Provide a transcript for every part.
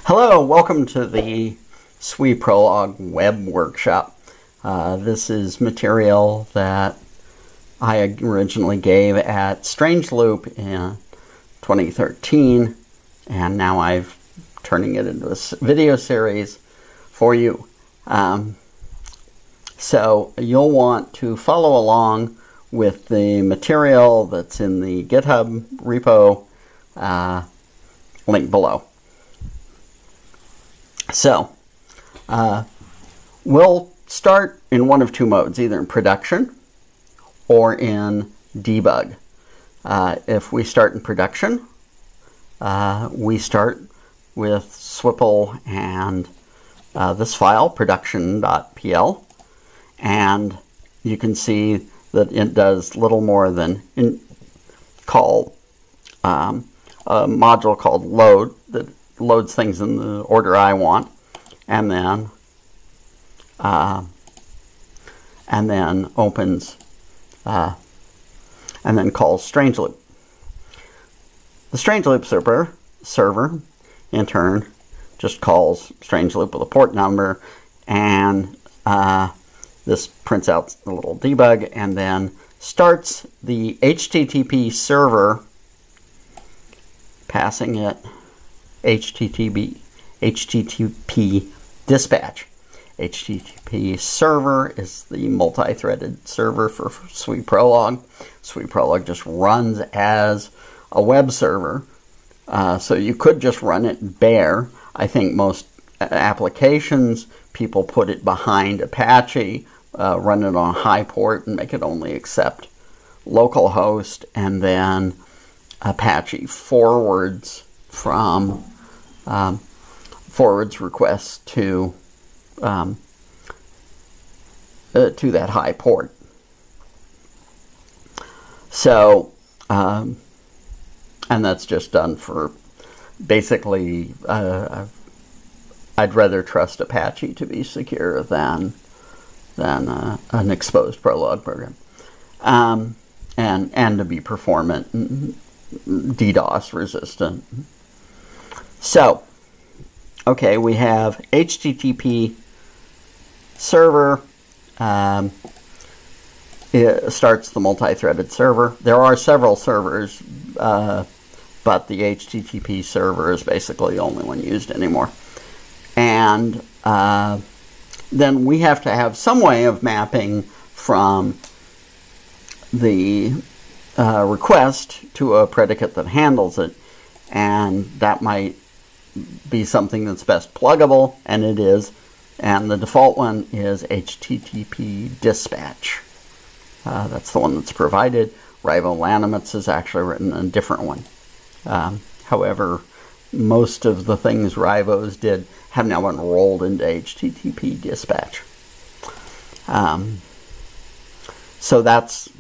Hello, welcome to the SWI Prolog web workshop. This is material that I originally gave at Strangeloop in 2013, and now I'm turning it into a video series for you. So you'll want to follow along with the material that's in the GitHub repo link below. So, we'll start in one of two modes, either in production or in debug. If we start in production, we start with SWPL and this file, production.pl, and you can see that it does little more than call a module called load that loads things in the order I want, and then opens and then calls Strangeloop. The Strangeloop server in turn just calls Strangeloop with a port number, and this prints out a little debug and then starts the HTTP server, passing it HTTP dispatch. HTTP server is the multi-threaded server for SWI Prolog. SWI Prolog just runs as a web server, so you could just run it bare. I think most applications, people put it behind Apache, run it on high port and make it only accept localhost, and then Apache forwards from forwards requests to that high port. So, and that's just done for basically. I'd rather trust Apache to be secure than an exposed Prolog program, and to be performant and DDoS resistant. So, okay, we have HTTP server. It starts the multi-threaded server. There are several servers, but the HTTP server is basically the only one used anymore. And then we have to have some way of mapping from the request to a predicate that handles it, and that might be something that's best pluggable, and it is, and the default one is HTTP dispatch. That's the one that's provided. Rivo-Lanomitz has actually written a different one. However, most of the things Rivos did have now been rolled into HTTP dispatch. So that's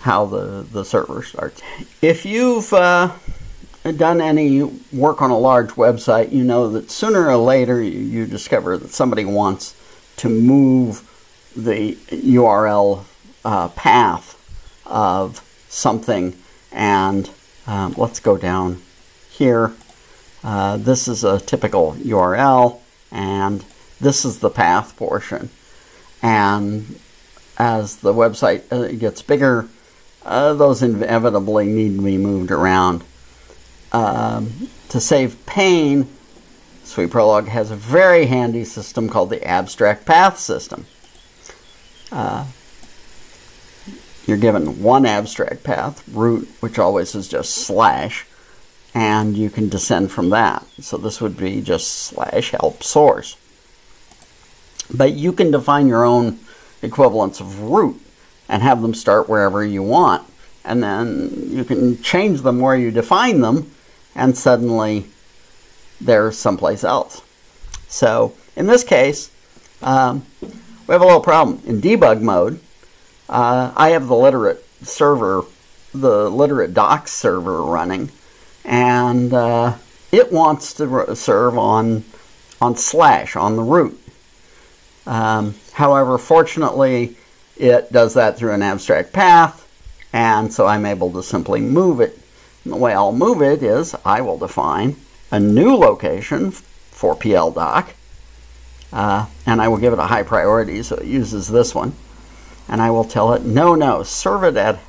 how the server starts. If you've done any work on a large website, you know that sooner or later you discover that somebody wants to move the URL path of something, and let's go down here. This is a typical URL, and this is the path portion. And as the website gets bigger, those inevitably need to be moved around. To save pain, SWI Prolog has a very handy system called the abstract path system. You're given one abstract path, root, which always is just slash, and you can descend from that. So this would be just slash help source. But you can define your own equivalents of root and have them start wherever you want, and then you can change them where you define them, and suddenly they're someplace else. So in this case, we have a little problem. In debug mode, I have the literate server, the literate docs server running, and it wants to serve on slash, on the root. However, fortunately, it does that through an abstract path, and so I'm able to simply move it And the way I'll move it is I will define a new location for PLDoc, and I will give it a high priority, so it uses this one. And I will tell it, no, serve it at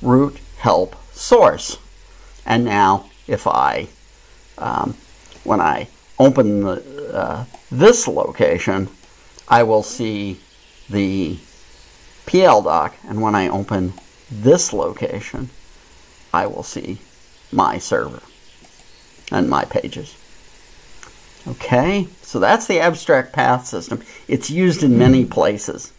root help source. And now, if I, when I open this location, I will see the PLDoc, and when I open this location, I will see my server and my pages. Okay, so that's the abstract path system. It's used in many places.